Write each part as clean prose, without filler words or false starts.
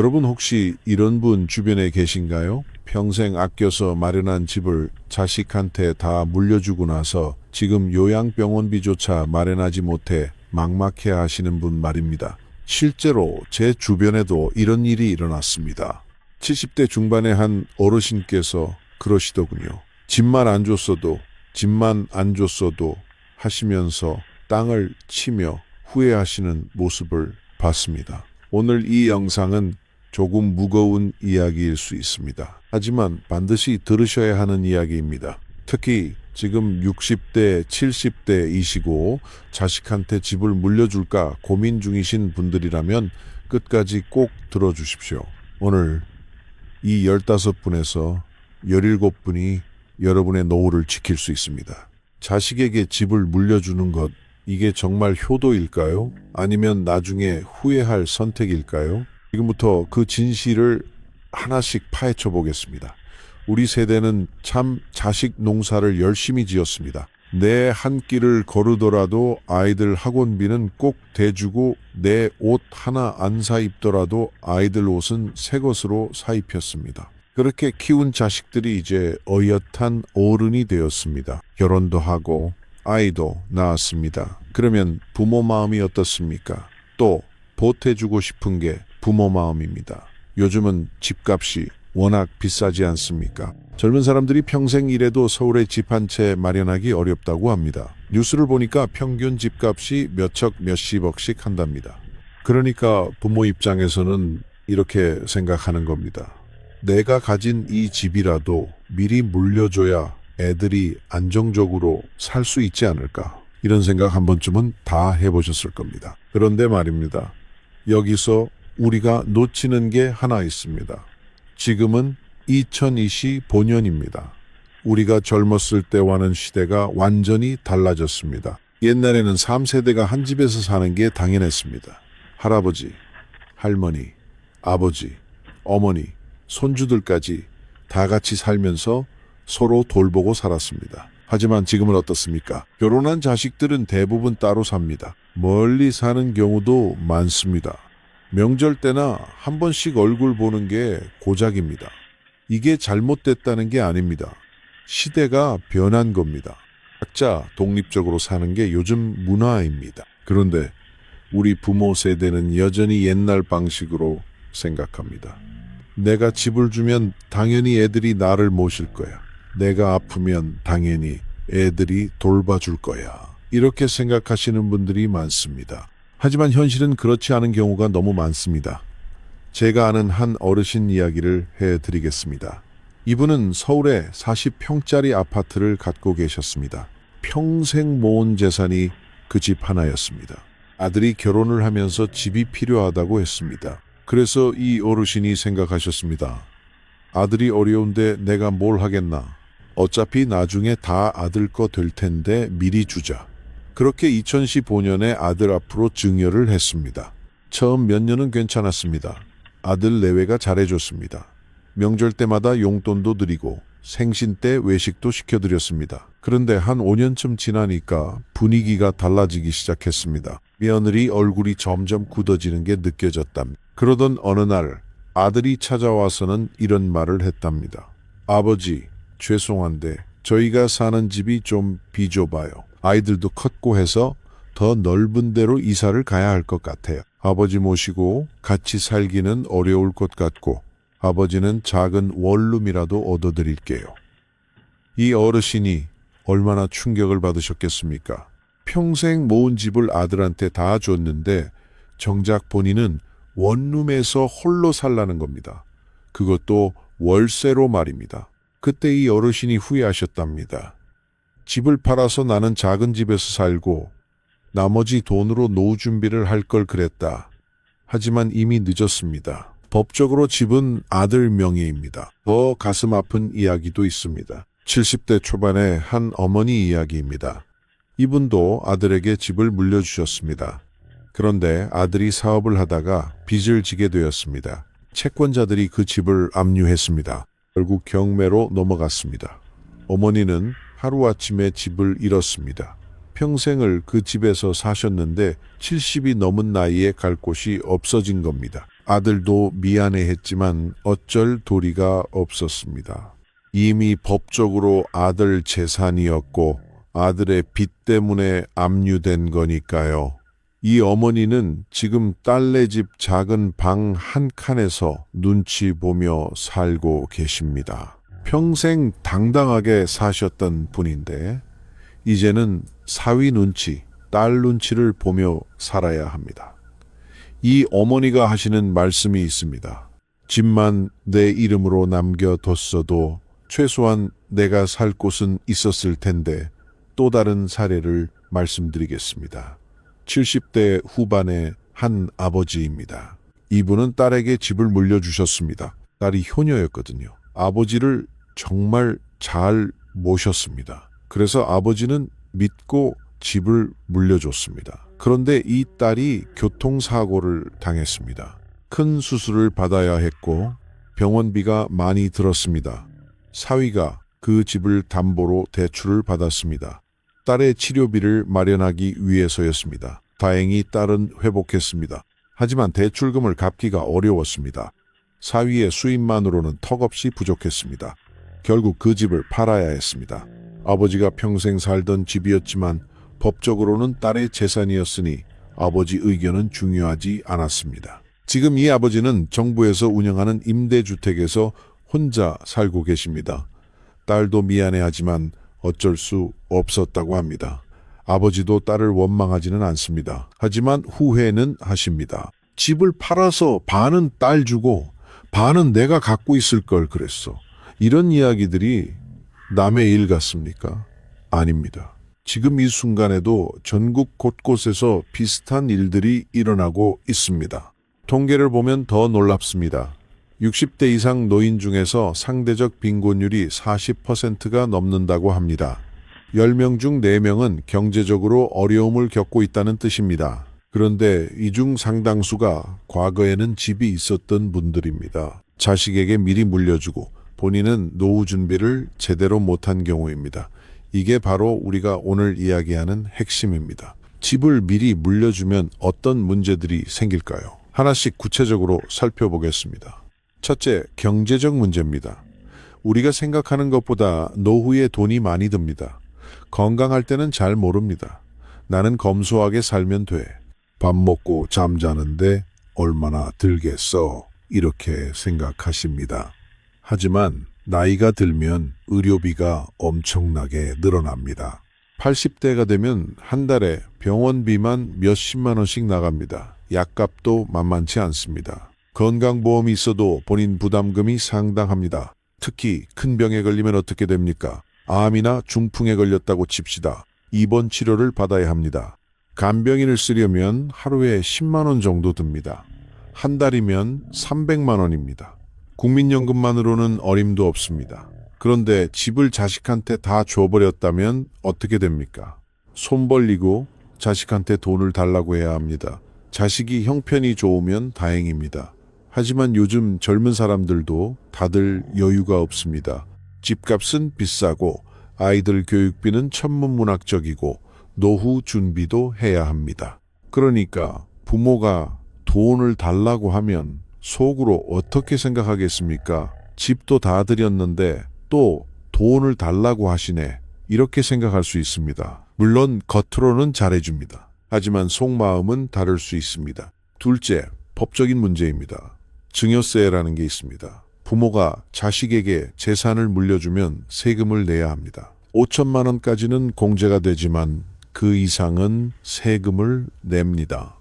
여러분 혹시 이런 분 주변에 계신가요? 평생 아껴서 마련한 집을 자식한테 다 물려주고 나서 지금 요양병원비조차 마련하지 못해 막막해 하시는 분 말입니다. 실제로 제 주변에도 이런 일이 일어났습니다. 70대 중반의 한 어르신께서 그러시더군요. 집만 안 줬어도 하시면서 땅을 치며 후회하시는 모습을 봤습니다. 오늘 이 영상은 조금 무거운 이야기일 수 있습니다. 하지만 반드시 들으셔야 하는 이야기입니다. 특히 지금 60대, 70대이시고 자식한테 집을 물려줄까 고민 중이신 분들이라면 끝까지 꼭 들어주십시오. 오늘 이 15분에서 17분이 여러분의 노후를 지킬 수 있습니다. 자식에게 집을 물려주는 것, 이게 정말 효도일까요? 아니면 나중에 후회할 선택일까요? 지금부터 그 진실을 하나씩 파헤쳐 보겠습니다. 우리 세대는 참 자식 농사를 열심히 지었습니다. 내 한 끼를 거르더라도 아이들 학원비는 꼭 대주고 내 옷 하나 안 사 입더라도 아이들 옷은 새 것으로 사 입혔습니다. 그렇게 키운 자식들이 이제 어엿한 어른이 되었습니다. 결혼도 하고 아이도 낳았습니다. 그러면 부모 마음이 어떻습니까? 또 보태주고 싶은 게 부모 마음입니다. 요즘은 집값이 워낙 비싸지 않습니까? 젊은 사람들이 평생 일해도 서울에 집 한 채 마련하기 어렵다고 합니다. 뉴스를 보니까 평균 집값이 몇억 몇십억씩 한답니다. 그러니까 부모 입장에서는 이렇게 생각하는 겁니다. 내가 가진 이 집이라도 미리 물려줘야 애들이 안정적으로 살 수 있지 않을까. 이런 생각 한 번쯤은 다 해보셨을 겁니다. 그런데 말입니다. 여기서 우리가 놓치는 게 하나 있습니다. 지금은 2025년입니다. 우리가 젊었을 때와는 시대가 완전히 달라졌습니다. 옛날에는 3세대가 한 집에서 사는 게 당연했습니다. 할아버지, 할머니, 아버지, 어머니, 손주들까지 다 같이 살면서 서로 돌보고 살았습니다. 하지만 지금은 어떻습니까? 결혼한 자식들은 대부분 따로 삽니다. 멀리 사는 경우도 많습니다. 명절 때나 한 번씩 얼굴 보는 게 고작입니다. 이게 잘못됐다는 게 아닙니다. 시대가 변한 겁니다. 각자 독립적으로 사는 게 요즘 문화입니다. 그런데 우리 부모 세대는 여전히 옛날 방식으로 생각합니다. 내가 집을 주면 당연히 애들이 나를 모실 거야. 내가 아프면 당연히 애들이 돌봐줄 거야. 이렇게 생각하시는 분들이 많습니다. 하지만 현실은 그렇지 않은 경우가 너무 많습니다. 제가 아는 한 어르신 이야기를 해드리겠습니다. 이분은 서울에 40평짜리 아파트를 갖고 계셨습니다. 평생 모은 재산이 그 집 하나였습니다. 아들이 결혼을 하면서 집이 필요하다고 했습니다. 그래서 이 어르신이 생각하셨습니다. 아들이 어려운데 내가 뭘 하겠나. 어차피 나중에 다 아들 거 될 텐데 미리 주자. 그렇게 2015년에 아들 앞으로 증여를 했습니다. 처음 몇 년은 괜찮았습니다. 아들 내외가 잘해줬습니다. 명절 때마다 용돈도 드리고 생신 때 외식도 시켜드렸습니다. 그런데 한 5년쯤 지나니까 분위기가 달라지기 시작했습니다. 며느리 얼굴이 점점 굳어지는 게 느껴졌답니다. 그러던 어느 날 아들이 찾아와서는 이런 말을 했답니다. 아버지, 죄송한데 저희가 사는 집이 좀 비좁아요. 아이들도 컸고 해서 더 넓은 데로 이사를 가야 할 것 같아요. 아버지 모시고 같이 살기는 어려울 것 같고 아버지는 작은 원룸이라도 얻어드릴게요. 이 어르신이 얼마나 충격을 받으셨겠습니까? 평생 모은 집을 아들한테 다 줬는데 정작 본인은 원룸에서 홀로 살라는 겁니다. 그것도 월세로 말입니다. 그때 이 어르신이 후회하셨답니다. 집을 팔아서 나는 작은 집에서 살고 나머지 돈으로 노후 준비를 할 걸 그랬다. 하지만 이미 늦었습니다. 법적으로 집은 아들 명의입니다. 더 가슴 아픈 이야기도 있습니다. 70대 초반의 한 어머니 이야기입니다. 이분도 아들에게 집을 물려주셨습니다. 그런데 아들이 사업을 하다가 빚을 지게 되었습니다. 채권자들이 그 집을 압류했습니다. 결국 경매로 넘어갔습니다. 어머니는 하루아침에 집을 잃었습니다. 평생을 그 집에서 사셨는데 70이 넘은 나이에 갈 곳이 없어진 겁니다. 아들도 미안해했지만 어쩔 도리가 없었습니다. 이미 법적으로 아들 재산이었고 아들의 빚 때문에 압류된 거니까요. 이 어머니는 지금 딸네 집 작은 방 한 칸에서 눈치 보며 살고 계십니다. 평생 당당하게 사셨던 분인데 이제는 사위 눈치, 딸 눈치를 보며 살아야 합니다. 이 어머니가 하시는 말씀이 있습니다. 집만 내 이름으로 남겨뒀어도 최소한 내가 살 곳은 있었을 텐데 또 다른 사례를 말씀드리겠습니다. 70대 후반의 한 아버지입니다. 이분은 딸에게 집을 물려주셨습니다. 딸이 효녀였거든요. 아버지를 정말 잘 모셨습니다. 그래서 아버지는 믿고 집을 물려줬습니다. 그런데 이 딸이 교통사고를 당했습니다. 큰 수술을 받아야 했고 병원비가 많이 들었습니다. 사위가 그 집을 담보로 대출을 받았습니다. 딸의 치료비를 마련하기 위해서였습니다. 다행히 딸은 회복했습니다. 하지만 대출금을 갚기가 어려웠습니다. 사위의 수입만으로는 턱없이 부족했습니다. 결국 그 집을 팔아야 했습니다. 아버지가 평생 살던 집이었지만 법적으로는 딸의 재산이었으니 아버지 의견은 중요하지 않았습니다. 지금 이 아버지는 정부에서 운영하는 임대주택에서 혼자 살고 계십니다. 딸도 미안해하지만 어쩔 수 없었다고 합니다. 아버지도 딸을 원망하지는 않습니다. 하지만 후회는 하십니다. 집을 팔아서 반은 딸 주고 반은 내가 갖고 있을 걸 그랬어. 이런 이야기들이 남의 일 같습니까? 아닙니다. 지금 이 순간에도 전국 곳곳에서 비슷한 일들이 일어나고 있습니다. 통계를 보면 더 놀랍습니다. 60대 이상 노인 중에서 상대적 빈곤율이 40%가 넘는다고 합니다. 10명 중 4명은 경제적으로 어려움을 겪고 있다는 뜻입니다. 그런데 이 중 상당수가 과거에는 집이 있었던 분들입니다. 자식에게 미리 물려주고 본인은 노후 준비를 제대로 못한 경우입니다. 이게 바로 우리가 오늘 이야기하는 핵심입니다. 집을 미리 물려주면 어떤 문제들이 생길까요? 하나씩 구체적으로 살펴보겠습니다. 첫째, 경제적 문제입니다. 우리가 생각하는 것보다 노후에 돈이 많이 듭니다. 건강할 때는 잘 모릅니다. 나는 검소하게 살면 돼. 밥 먹고 잠자는데 얼마나 들겠어. 이렇게 생각하십니다. 하지만 나이가 들면 의료비가 엄청나게 늘어납니다. 80대가 되면 한 달에 병원비만 몇십만 원씩 나갑니다. 약값도 만만치 않습니다. 건강보험이 있어도 본인 부담금이 상당합니다. 특히 큰 병에 걸리면 어떻게 됩니까? 암이나 중풍에 걸렸다고 칩시다. 입원 치료를 받아야 합니다. 간병인을 쓰려면 하루에 10만 원 정도 듭니다. 한 달이면 300만 원입니다. 국민연금만으로는 어림도 없습니다. 그런데 집을 자식한테 다 줘버렸다면 어떻게 됩니까? 손 벌리고 자식한테 돈을 달라고 해야 합니다. 자식이 형편이 좋으면 다행입니다. 하지만 요즘 젊은 사람들도 다들 여유가 없습니다. 집값은 비싸고 아이들 교육비는 천문문학적이고 노후 준비도 해야 합니다. 그러니까 부모가 돈을 달라고 하면 속으로 어떻게 생각하겠습니까? 집도 다 드렸는데 또 돈을 달라고 하시네. 이렇게 생각할 수 있습니다. 물론 겉으로는 잘해줍니다. 하지만 속마음은 다를 수 있습니다. 둘째, 법적인 문제입니다. 증여세라는 게 있습니다. 부모가 자식에게 재산을 물려주면 세금을 내야 합니다. 5천만 원까지는 공제가 되지만 그 이상은 세금을 냅니다.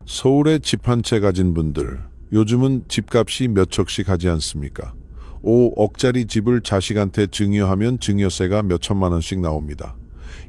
서울에 집 한 채 가진 분들, 요즘은 집값이 몇 척씩 하지 않습니까? 5억짜리 집을 자식한테 증여하면 증여세가 몇 천만 원씩 나옵니다.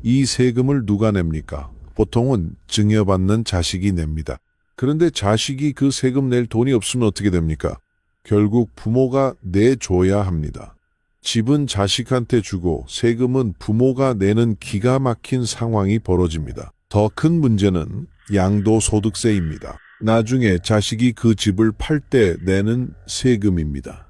이 세금을 누가 냅니까? 보통은 증여받는 자식이 냅니다. 그런데 자식이 그 세금 낼 돈이 없으면 어떻게 됩니까? 결국 부모가 내줘야 합니다. 집은 자식한테 주고 세금은 부모가 내는 기가 막힌 상황이 벌어집니다. 더 큰 문제는 양도소득세입니다. 나중에 자식이 그 집을 팔 때 내는 세금입니다.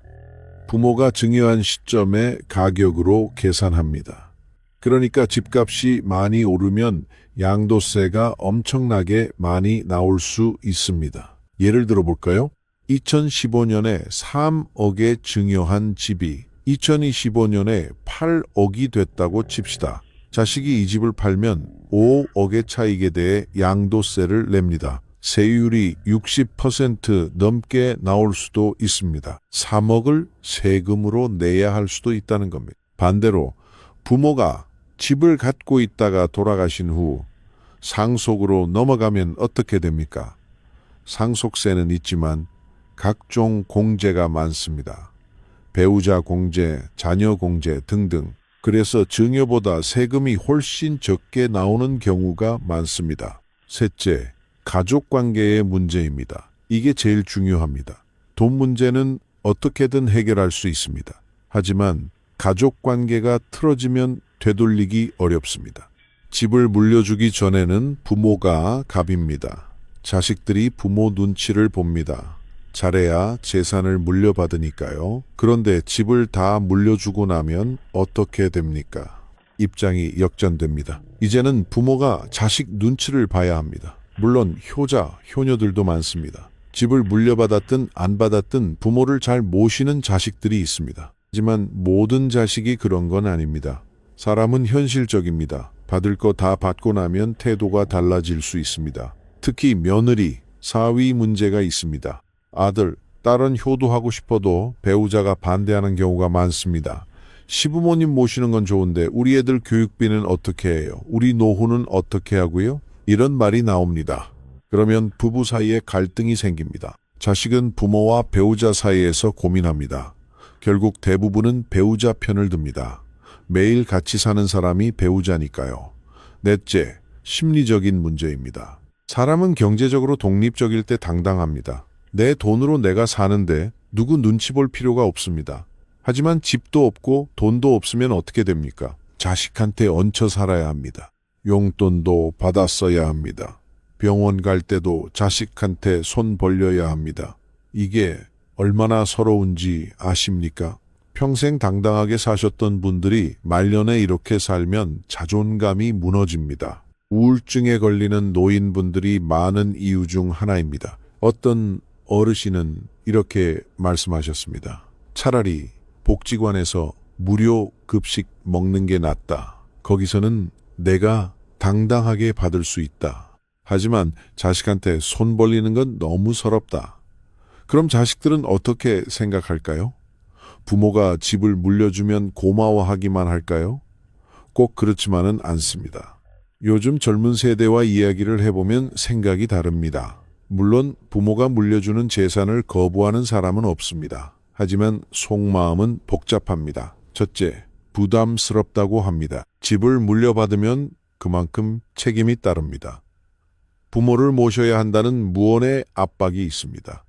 부모가 증여한 시점의 가격으로 계산합니다. 그러니까 집값이 많이 오르면 양도세가 엄청나게 많이 나올 수 있습니다. 예를 들어 볼까요? 2015년에 3억에 증여한 집이 2025년에 8억이 됐다고 칩시다. 자식이 이 집을 팔면 5억의 차익에 대해 양도세를 냅니다. 세율이 60% 넘게 나올 수도 있습니다. 3억을 세금으로 내야 할 수도 있다는 겁니다. 반대로 부모가 집을 갖고 있다가 돌아가신 후 상속으로 넘어가면 어떻게 됩니까? 상속세는 있지만 각종 공제가 많습니다. 배우자 공제, 자녀 공제 등등. 그래서 증여보다 세금이 훨씬 적게 나오는 경우가 많습니다. 셋째, 가족 관계의 문제입니다. 이게 제일 중요합니다. 돈 문제는 어떻게든 해결할 수 있습니다. 하지만 가족 관계가 틀어지면 되돌리기 어렵습니다. 집을 물려주기 전에는 부모가 갑입니다. 자식들이 부모 눈치를 봅니다. 잘해야 재산을 물려받으니까요. 그런데 집을 다 물려주고 나면 어떻게 됩니까? 입장이 역전됩니다. 이제는 부모가 자식 눈치를 봐야 합니다. 물론 효자, 효녀들도 많습니다. 집을 물려받았든 안 받았든 부모를 잘 모시는 자식들이 있습니다. 하지만 모든 자식이 그런 건 아닙니다. 사람은 현실적입니다. 받을 거 다 받고 나면 태도가 달라질 수 있습니다. 특히 며느리, 사위 문제가 있습니다. 아들, 딸은 효도하고 싶어도 배우자가 반대하는 경우가 많습니다. 시부모님 모시는 건 좋은데 우리 애들 교육비는 어떻게 해요? 우리 노후는 어떻게 하고요? 이런 말이 나옵니다. 그러면 부부 사이에 갈등이 생깁니다. 자식은 부모와 배우자 사이에서 고민합니다. 결국 대부분은 배우자 편을 듭니다. 매일 같이 사는 사람이 배우자니까요. 넷째, 심리적인 문제입니다. 사람은 경제적으로 독립적일 때 당당합니다. 내 돈으로 내가 사는데 누구 눈치 볼 필요가 없습니다. 하지만 집도 없고 돈도 없으면 어떻게 됩니까? 자식한테 얹혀 살아야 합니다. 용돈도 받아 써야 합니다. 병원 갈 때도 자식한테 손 벌려야 합니다. 이게 얼마나 서러운지 아십니까? 평생 당당하게 사셨던 분들이 말년에 이렇게 살면 자존감이 무너집니다. 우울증에 걸리는 노인분들이 많은 이유 중 하나입니다. 어떤 어르신은 이렇게 말씀하셨습니다. 차라리 복지관에서 무료 급식 먹는 게 낫다. 거기서는 내가 당당하게 받을 수 있다. 하지만 자식한테 손 벌리는 건 너무 서럽다. 그럼 자식들은 어떻게 생각할까요? 부모가 집을 물려주면 고마워하기만 할까요? 꼭 그렇지만은 않습니다. 요즘 젊은 세대와 이야기를 해보면 생각이 다릅니다. 물론 부모가 물려주는 재산을 거부하는 사람은 없습니다. 하지만 속마음은 복잡합니다. 첫째, 부담스럽다고 합니다. 집을 물려받으면 그만큼 책임이 따릅니다. 부모를 모셔야 한다는 무언의 압박이 있습니다.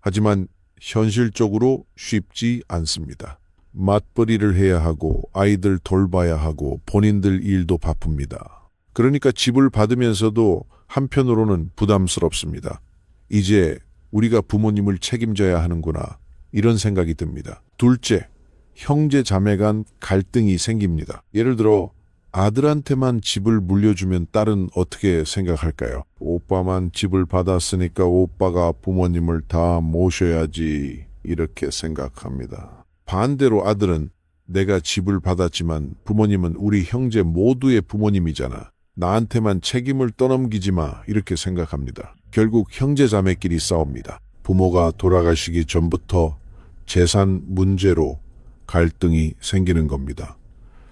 하지만 현실적으로 쉽지 않습니다. 맞벌이를 해야 하고 아이들 돌봐야 하고 본인들 일도 바쁩니다. 그러니까 집을 받으면서도 한편으로는 부담스럽습니다. 이제 우리가 부모님을 책임져야 하는구나 이런 생각이 듭니다. 둘째, 형제 자매 간 갈등이 생깁니다. 예를 들어 아들한테만 집을 물려주면 딸은 어떻게 생각할까요? 오빠만 집을 받았으니까 오빠가 부모님을 다 모셔야지 이렇게 생각합니다. 반대로 아들은 내가 집을 받았지만 부모님은 우리 형제 모두의 부모님이잖아. 나한테만 책임을 떠넘기지 마 이렇게 생각합니다. 결국 형제 자매끼리 싸웁니다. 부모가 돌아가시기 전부터 재산 문제로 갈등이 생기는 겁니다.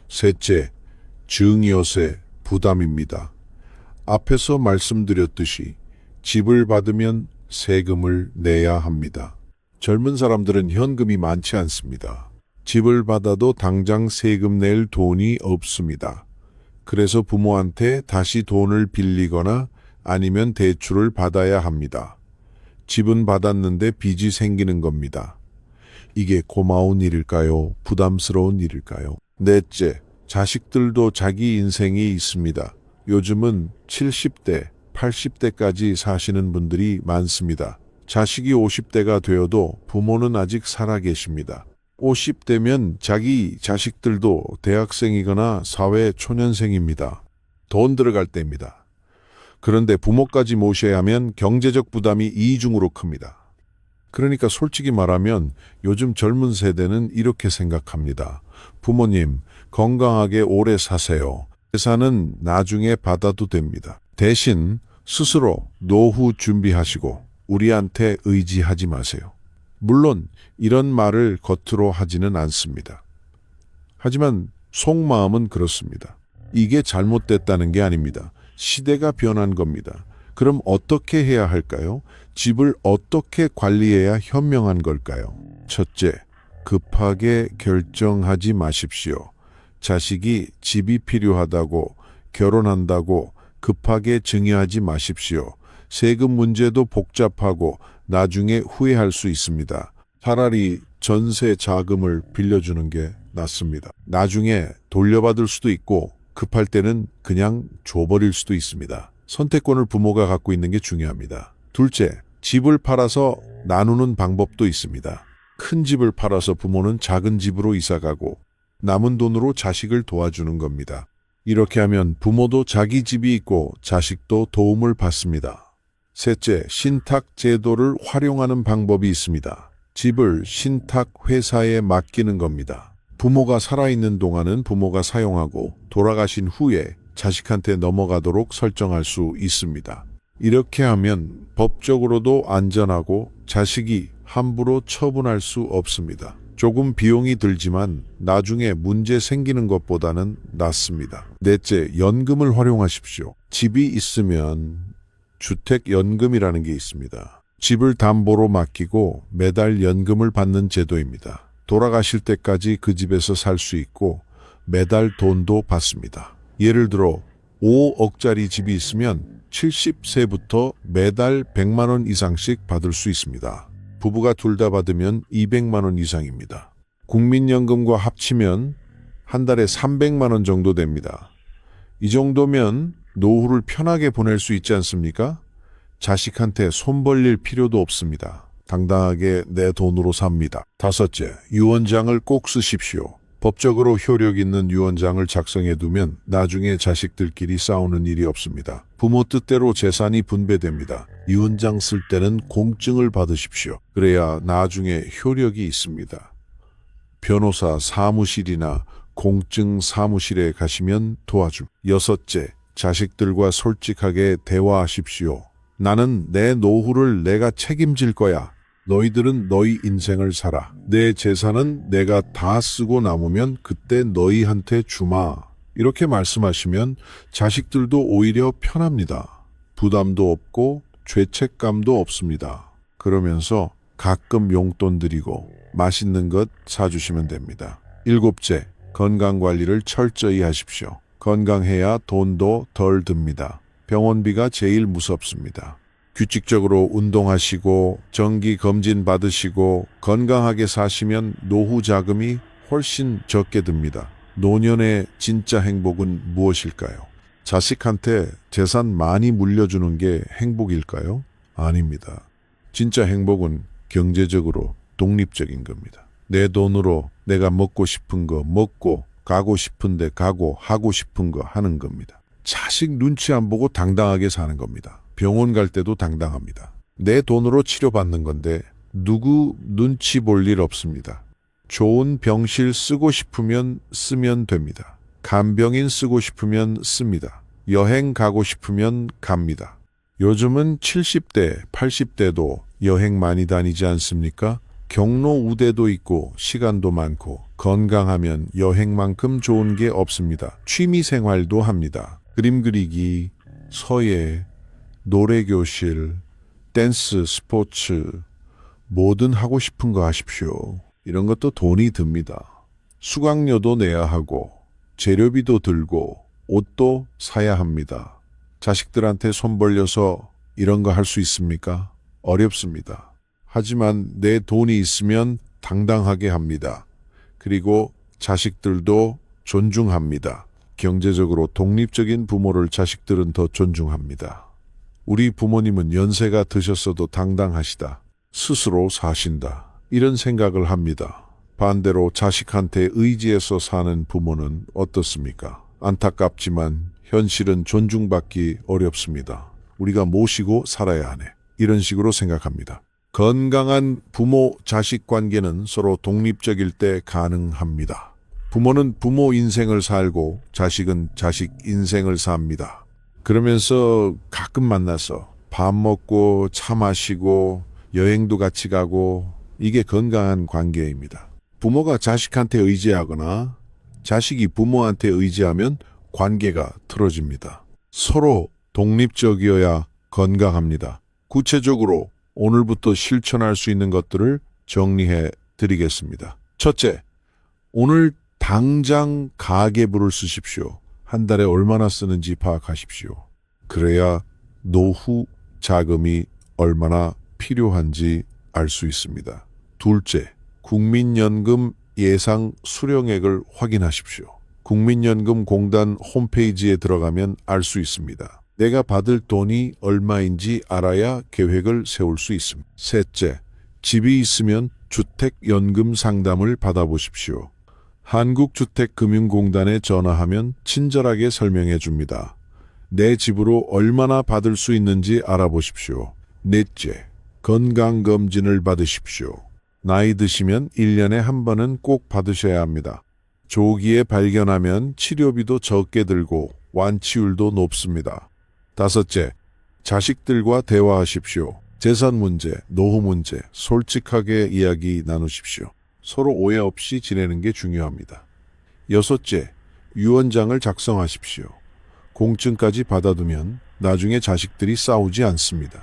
셋째, 증여세 부담입니다. 앞에서 말씀드렸듯이 집을 받으면 세금을 내야 합니다. 젊은 사람들은 현금이 많지 않습니다. 집을 받아도 당장 세금 낼 돈이 없습니다. 그래서 부모한테 다시 돈을 빌리거나 아니면 대출을 받아야 합니다. 집은 받았는데 빚이 생기는 겁니다. 이게 고마운 일일까요? 부담스러운 일일까요? 넷째, 자식들도 자기 인생이 있습니다. 요즘은 70대, 80대까지 사시는 분들이 많습니다. 자식이 50대가 되어도 부모는 아직 살아 계십니다. 50대면 자기 자식들도 대학생이거나 사회 초년생입니다. 돈 들어갈 때입니다. 그런데 부모까지 모셔야 하면 경제적 부담이 이중으로 큽니다. 그러니까 솔직히 말하면 요즘 젊은 세대는 이렇게 생각합니다. 부모님, 건강하게 오래 사세요. 재산은 나중에 받아도 됩니다. 대신 스스로 노후 준비하시고 우리한테 의지하지 마세요. 물론 이런 말을 겉으로 하지는 않습니다. 하지만 속마음은 그렇습니다. 이게 잘못됐다는 게 아닙니다. 시대가 변한 겁니다. 그럼 어떻게 해야 할까요? 집을 어떻게 관리해야 현명한 걸까요? 첫째, 급하게 결정하지 마십시오. 자식이 집이 필요하다고 결혼한다고 급하게 증여하지 마십시오. 세금 문제도 복잡하고 나중에 후회할 수 있습니다. 차라리 전세 자금을 빌려주는 게 낫습니다. 나중에 돌려받을 수도 있고 급할 때는 그냥 줘버릴 수도 있습니다. 선택권을 부모가 갖고 있는 게 중요합니다. 둘째, 집을 팔아서 나누는 방법도 있습니다. 큰 집을 팔아서 부모는 작은 집으로 이사가고 남은 돈으로 자식을 도와주는 겁니다. 이렇게 하면 부모도 자기 집이 있고 자식도 도움을 받습니다. 셋째, 신탁 제도를 활용하는 방법이 있습니다. 집을 신탁 회사에 맡기는 겁니다. 부모가 살아있는 동안은 부모가 사용하고 돌아가신 후에 자식한테 넘어가도록 설정할 수 있습니다. 이렇게 하면 법적으로도 안전하고 자식이 함부로 처분할 수 없습니다. 조금 비용이 들지만 나중에 문제 생기는 것보다는 낫습니다. 넷째, 연금을 활용하십시오. 집이 있으면 주택연금이라는 게 있습니다. 집을 담보로 맡기고 매달 연금을 받는 제도입니다. 돌아가실 때까지 그 집에서 살 수 있고 매달 돈도 받습니다. 예를 들어 5억짜리 집이 있으면 70세부터 매달 100만 원 이상씩 받을 수 있습니다. 부부가 둘 다 받으면 200만 원 이상입니다. 국민연금과 합치면 한 달에 300만 원 정도 됩니다. 이 정도면 노후를 편하게 보낼 수 있지 않습니까? 자식한테 손 벌릴 필요도 없습니다. 당당하게 내 돈으로 삽니다. 다섯째, 유언장을 꼭 쓰십시오. 법적으로 효력 있는 유언장을 작성해 두면 나중에 자식들끼리 싸우는 일이 없습니다. 부모 뜻대로 재산이 분배됩니다. 유언장 쓸 때는 공증을 받으십시오. 그래야 나중에 효력이 있습니다. 변호사 사무실이나 공증 사무실에 가시면 도와줍니다. 여섯째, 자식들과 솔직하게 대화하십시오. 나는 내 노후를 내가 책임질 거야. 너희들은 너희 인생을 살아. 내 재산은 내가 다 쓰고 남으면 그때 너희한테 주마. 이렇게 말씀하시면 자식들도 오히려 편합니다. 부담도 없고 죄책감도 없습니다. 그러면서 가끔 용돈 드리고 맛있는 것 사주시면 됩니다. 일곱째, 건강관리를 철저히 하십시오. 건강해야 돈도 덜 듭니다. 병원비가 제일 무섭습니다. 규칙적으로 운동하시고 정기 검진 받으시고 건강하게 사시면 노후 자금이 훨씬 적게 듭니다. 노년의 진짜 행복은 무엇일까요? 자식한테 재산 많이 물려주는 게 행복일까요? 아닙니다. 진짜 행복은 경제적으로 독립적인 겁니다. 내 돈으로 내가 먹고 싶은 거 먹고 가고 싶은데 가고 하고 싶은 거 하는 겁니다. 자식 눈치 안 보고 당당하게 사는 겁니다. 병원 갈 때도 당당합니다. 내 돈으로 치료받는 건데 누구 눈치 볼 일 없습니다. 좋은 병실 쓰고 싶으면 쓰면 됩니다. 간병인 쓰고 싶으면 씁니다. 여행 가고 싶으면 갑니다. 요즘은 70대, 80대도 여행 많이 다니지 않습니까? 경로 우대도 있고 시간도 많고 건강하면 여행만큼 좋은 게 없습니다. 취미 생활도 합니다. 그림 그리기, 서예, 노래교실, 댄스, 스포츠, 뭐든 하고 싶은 거 하십시오. 이런 것도 돈이 듭니다. 수강료도 내야 하고 재료비도 들고 옷도 사야 합니다. 자식들한테 손 벌려서 이런 거 할 수 있습니까? 어렵습니다. 하지만 내 돈이 있으면 당당하게 합니다. 그리고 자식들도 존중합니다. 경제적으로 독립적인 부모를 자식들은 더 존중합니다. 우리 부모님은 연세가 드셨어도 당당하시다. 스스로 사신다. 이런 생각을 합니다. 반대로 자식한테 의지해서 사는 부모는 어떻습니까? 안타깝지만 현실은 존중받기 어렵습니다. 우리가 모시고 살아야 하네. 이런 식으로 생각합니다. 건강한 부모 자식 관계는 서로 독립적일 때 가능합니다. 부모는 부모 인생을 살고 자식은 자식 인생을 삽니다. 그러면서 가끔 만나서 밥 먹고 차 마시고 여행도 같이 가고, 이게 건강한 관계입니다. 부모가 자식한테 의지하거나 자식이 부모한테 의지하면 관계가 틀어집니다. 서로 독립적이어야 건강합니다. 구체적으로 오늘부터 실천할 수 있는 것들을 정리해 드리겠습니다. 첫째, 오늘 당장 가계부를 쓰십시오. 한 달에 얼마나 쓰는지 파악하십시오. 그래야 노후 자금이 얼마나 필요한지 알 수 있습니다. 둘째, 국민연금 예상 수령액을 확인하십시오. 국민연금공단 홈페이지에 들어가면 알 수 있습니다. 내가 받을 돈이 얼마인지 알아야 계획을 세울 수 있습니다. 셋째, 집이 있으면 주택연금 상담을 받아보십시오. 한국주택금융공단에 전화하면 친절하게 설명해 줍니다. 내 집으로 얼마나 받을 수 있는지 알아보십시오. 넷째, 건강검진을 받으십시오. 나이 드시면 1년에 한 번은 꼭 받으셔야 합니다. 조기에 발견하면 치료비도 적게 들고 완치율도 높습니다. 다섯째, 자식들과 대화하십시오. 재산 문제, 노후 문제, 솔직하게 이야기 나누십시오. 서로 오해 없이 지내는 게 중요합니다. 여섯째, 유언장을 작성하십시오. 공증까지 받아두면 나중에 자식들이 싸우지 않습니다.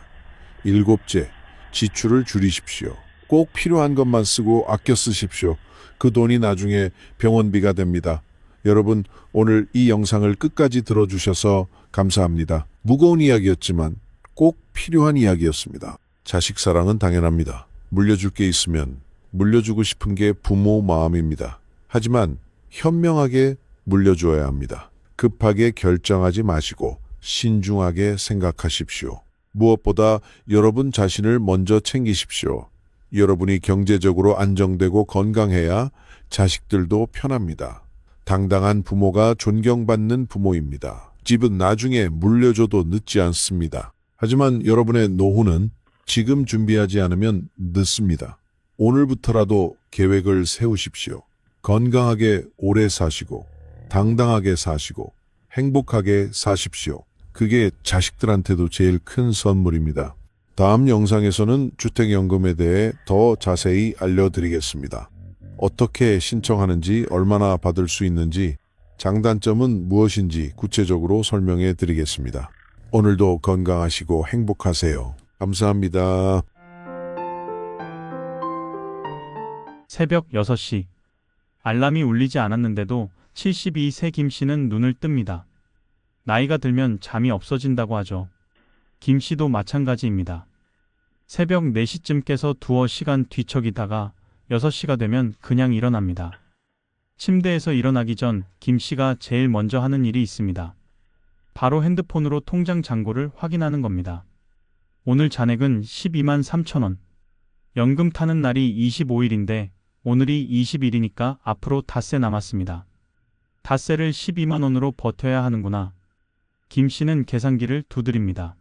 일곱째, 지출을 줄이십시오. 꼭 필요한 것만 쓰고 아껴 쓰십시오. 그 돈이 나중에 병원비가 됩니다. 여러분, 오늘 이 영상을 끝까지 들어주셔서 감사합니다. 무거운 이야기였지만 꼭 필요한 이야기였습니다. 자식 사랑은 당연합니다. 물려줄 게 있으면 물려주고 싶은 게 부모 마음입니다. 하지만 현명하게 물려주어야 합니다. 급하게 결정하지 마시고 신중하게 생각하십시오. 무엇보다 여러분 자신을 먼저 챙기십시오. 여러분이 경제적으로 안정되고 건강해야 자식들도 편합니다. 당당한 부모가 존경받는 부모입니다. 집은 나중에 물려줘도 늦지 않습니다. 하지만 여러분의 노후는 지금 준비하지 않으면 늦습니다. 오늘부터라도 계획을 세우십시오. 건강하게 오래 사시고 당당하게 사시고 행복하게 사십시오. 그게 자식들한테도 제일 큰 선물입니다. 다음 영상에서는 주택연금에 대해 더 자세히 알려드리겠습니다. 어떻게 신청하는지, 얼마나 받을 수 있는지, 장단점은 무엇인지 구체적으로 설명해 드리겠습니다. 오늘도 건강하시고 행복하세요. 감사합니다. 새벽 6시. 알람이 울리지 않았는데도 72세 김 씨는 눈을 뜹니다. 나이가 들면 잠이 없어진다고 하죠. 김 씨도 마찬가지입니다. 새벽 4시쯤 깨서 두어 시간 뒤척이다가 6시가 되면 그냥 일어납니다. 침대에서 일어나기 전 김 씨가 제일 먼저 하는 일이 있습니다. 바로 핸드폰으로 통장 잔고를 확인하는 겁니다. 오늘 잔액은 12만 3천 원. 연금 타는 날이 25일인데 오늘이 20일이니까 앞으로 닷새 남았습니다. 닷새를 12만 원으로 버텨야 하는구나. 김 씨는 계산기를 두드립니다.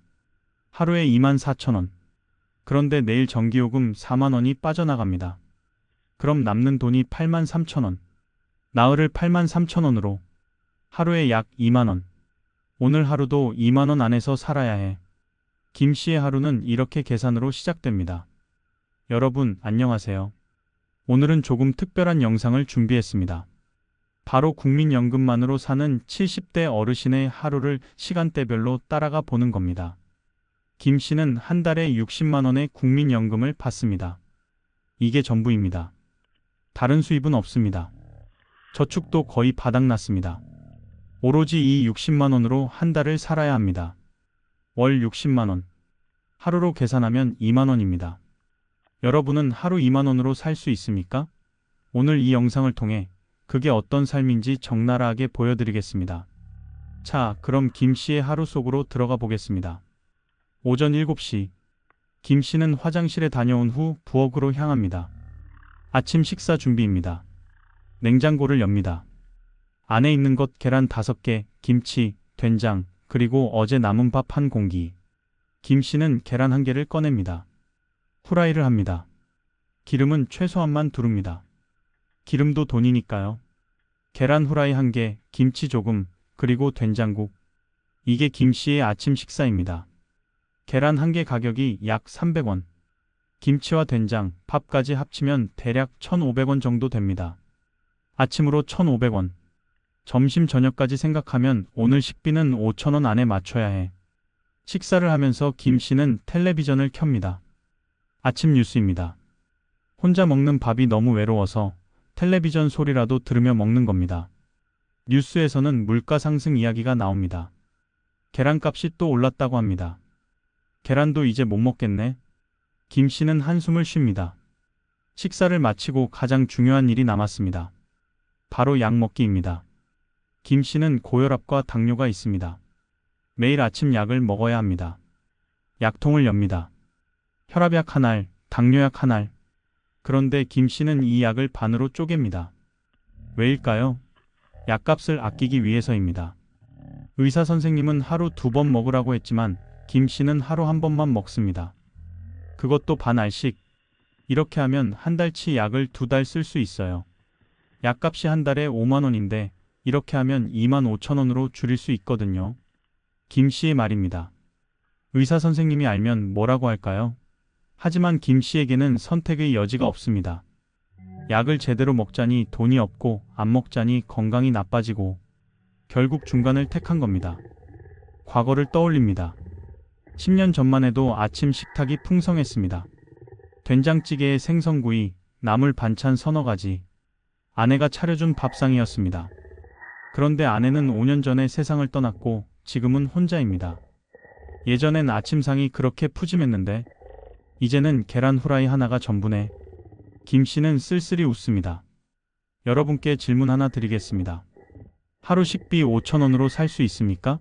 하루에 2만 4천 원. 그런데 내일 전기요금 4만 원이 빠져나갑니다. 그럼 남는 돈이 8만 3천 원. 나흘을 8만 3천 원으로 하루에 약 2만 원. 오늘 하루도 2만 원 안에서 살아야 해. 김 씨의 하루는 이렇게 계산으로 시작됩니다. 여러분, 안녕하세요. 오늘은 조금 특별한 영상을 준비했습니다. 바로 국민연금만으로 사는 70대 어르신의 하루를 시간대별로 따라가 보는 겁니다. 김 씨는 한 달에 60만 원의 국민연금을 받습니다. 이게 전부입니다. 다른 수입은 없습니다. 저축도 거의 바닥났습니다. 오로지 이 60만 원으로 한 달을 살아야 합니다. 월 60만 원. 하루로 계산하면 2만 원입니다. 여러분은 하루 2만 원으로 살 수 있습니까? 오늘 이 영상을 통해 그게 어떤 삶인지 적나라하게 보여드리겠습니다. 자, 그럼 김 씨의 하루 속으로 들어가 보겠습니다. 오전 7시. 김 씨는 화장실에 다녀온 후 부엌으로 향합니다. 아침 식사 준비입니다. 냉장고를 엽니다. 안에 있는 것 계란 5개, 김치, 된장, 그리고 어제 남은 밥 한 공기. 김 씨는 계란 1개를 꺼냅니다. 후라이를 합니다. 기름은 최소한만 두릅니다. 기름도 돈이니까요. 계란 후라이 1개, 김치 조금, 그리고 된장국. 이게 김씨의 아침 식사입니다. 계란 1개 가격이 약 300원. 김치와 된장, 밥까지 합치면 대략 1,500원 정도 됩니다. 아침으로 1,500원. 점심 저녁까지 생각하면 오늘 식비는 5,000원 안에 맞춰야 해. 식사를 하면서 김씨는 텔레비전을 켭니다. 아침 뉴스입니다. 혼자 먹는 밥이 너무 외로워서 텔레비전 소리라도 들으며 먹는 겁니다. 뉴스에서는 물가 상승 이야기가 나옵니다. 계란값이 또 올랐다고 합니다. 계란도 이제 못 먹겠네. 김씨는 한숨을 쉽니다. 식사를 마치고 가장 중요한 일이 남았습니다. 바로 약 먹기입니다. 김씨는 고혈압과 당뇨가 있습니다. 매일 아침 약을 먹어야 합니다. 약통을 엽니다. 혈압약 한 알, 당뇨약 한 알. 그런데 김씨는 이 약을 반으로 쪼갭니다. 왜일까요? 약값을 아끼기 위해서입니다. 의사 선생님은 하루 2번 먹으라고 했지만 김씨는 하루 1번만 먹습니다. 그것도 반 알씩. 이렇게 하면 한 달치 약을 2달 쓸 수 있어요. 약값이 한 달에 5만 원인데 이렇게 하면 2만 5천 원으로 줄일 수 있거든요. 김씨의 말입니다. 의사 선생님이 알면 뭐라고 할까요? 하지만 김씨에게는 선택의 여지가 없습니다. 약을 제대로 먹자니 돈이 없고 안 먹자니 건강이 나빠지고 결국 중간을 택한 겁니다. 과거를 떠올립니다. 10년 전만 해도 아침 식탁이 풍성했습니다. 된장찌개에 생선구이, 나물 반찬 서너 가지. 아내가 차려준 밥상이었습니다. 그런데 아내는 5년 전에 세상을 떠났고 지금은 혼자입니다. 예전엔 아침상이 그렇게 푸짐했는데 이제는 계란 후라이 하나가 전부네. 김씨는 쓸쓸히 웃습니다. 여러분께 질문 하나 드리겠습니다. 하루 식비 5,000원으로 살 수 있습니까?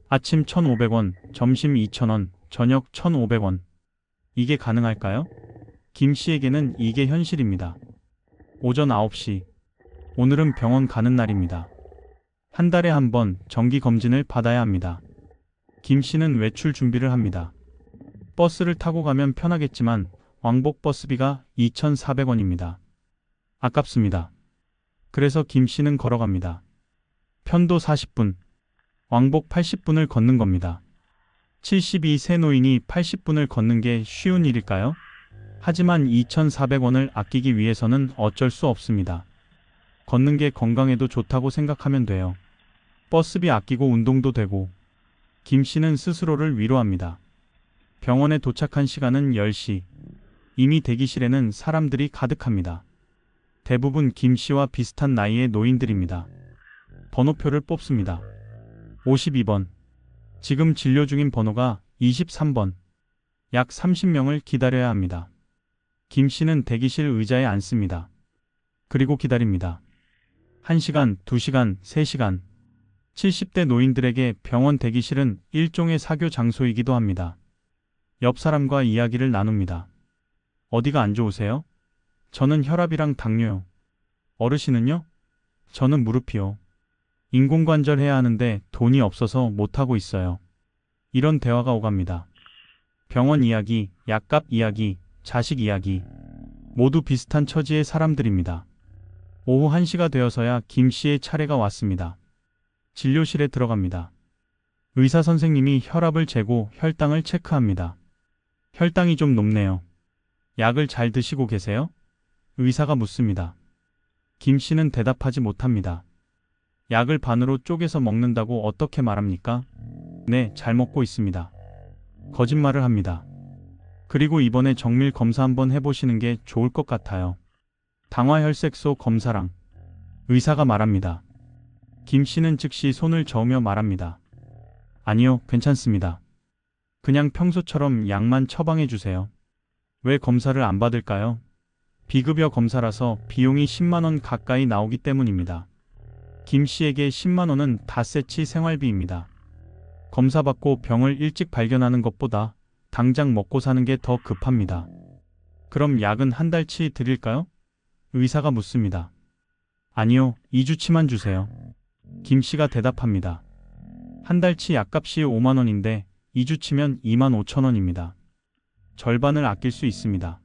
아침 1,500원, 점심 2,000원, 저녁 1,500원. 이게 가능할까요? 김씨에게는 이게 현실입니다. 오전 9시. 오늘은 병원 가는 날입니다. 한 달에 한 번 정기 검진을 받아야 합니다. 김씨는 외출 준비를 합니다. 버스를 타고 가면 편하겠지만 왕복 버스비가 2,400원입니다. 아깝습니다. 그래서 김씨는 걸어갑니다. 편도 40분, 왕복 80분을 걷는 겁니다. 72세 노인이 80분을 걷는 게 쉬운 일일까요? 하지만 2,400원을 아끼기 위해서는 어쩔 수 없습니다. 걷는 게 건강에도 좋다고 생각하면 돼요. 버스비 아끼고 운동도 되고. 김씨는 스스로를 위로합니다. 병원에 도착한 시간은 10시. 이미 대기실에는 사람들이 가득합니다. 대부분 김씨와 비슷한 나이의 노인들입니다. 번호표를 뽑습니다. 52번. 지금 진료 중인 번호가 23번. 약 30명을 기다려야 합니다. 김씨는 대기실 의자에 앉습니다. 그리고 기다립니다. 1시간, 2시간, 3시간. 70대 노인들에게 병원 대기실은 일종의 사교 장소이기도 합니다. 옆 사람과 이야기를 나눕니다. 어디가 안 좋으세요? 저는 혈압이랑 당뇨요. 어르신은요? 저는 무릎이요. 인공관절 해야 하는데 돈이 없어서 못하고 있어요. 이런 대화가 오갑니다. 병원 이야기, 약값 이야기, 자식 이야기. 모두 비슷한 처지의 사람들입니다. 오후 1시가 되어서야 김씨의 차례가 왔습니다. 진료실에 들어갑니다. 의사 선생님이 혈압을 재고 혈당을 체크합니다. 혈당이 좀 높네요. 약을 잘 드시고 계세요? 의사가 묻습니다. 김씨는 대답하지 못합니다. 약을 반으로 쪼개서 먹는다고 어떻게 말합니까? 네, 잘 먹고 있습니다. 거짓말을 합니다. 그리고 이번에 정밀 검사 한번 해보시는 게 좋을 것 같아요. 당화혈색소 검사랑. 의사가 말합니다. 김씨는 즉시 손을 저으며 말합니다. 아니요, 괜찮습니다. 그냥 평소처럼 약만 처방해 주세요. 왜 검사를 안 받을까요? 비급여 검사라서 비용이 10만 원 가까이 나오기 때문입니다. 김씨에게 10만 원은 닷새치 생활비입니다. 검사 받고 병을 일찍 발견하는 것보다 당장 먹고 사는 게 더 급합니다. 그럼 약은 한 달치 드릴까요? 의사가 묻습니다. 아니요, 2주치만 주세요. 김씨가 대답합니다. 한 달치 약값이 5만 원인데 2주치면 2만 5천 원입니다. 절반을 아낄 수 있습니다.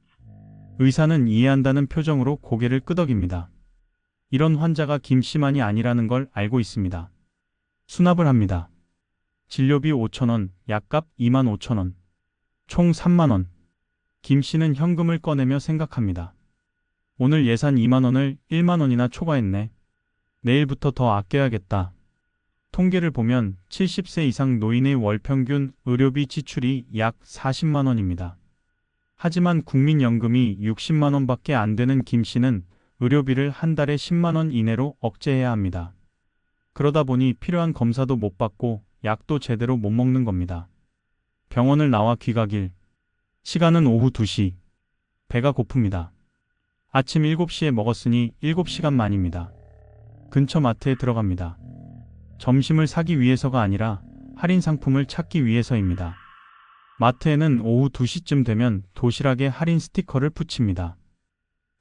의사는 이해한다는 표정으로 고개를 끄덕입니다. 이런 환자가 김 씨만이 아니라는 걸 알고 있습니다. 수납을 합니다. 진료비 5,000원, 약값 25,000원, 총 3만원. 김 씨는 현금을 꺼내며 생각합니다. 오늘 예산 2만원을 1만원이나 초과했네. 내일부터 더 아껴야겠다. 통계를 보면 70세 이상 노인의 월 평균 의료비 지출이 약 40만원입니다. 하지만 국민연금이 60만원밖에 안 되는 김 씨는 의료비를 한 달에 10만원 이내로 억제해야 합니다. 그러다 보니 필요한 검사도 못 받고 약도 제대로 못 먹는 겁니다. 병원을 나와 귀가길. 시간은 오후 2시. 배가 고픕니다. 아침 7시에 먹었으니 7시간 만입니다. 근처 마트에 들어갑니다. 점심을 사기 위해서가 아니라 할인 상품을 찾기 위해서입니다. 마트에는 오후 2시쯤 되면 도시락에 할인 스티커를 붙입니다.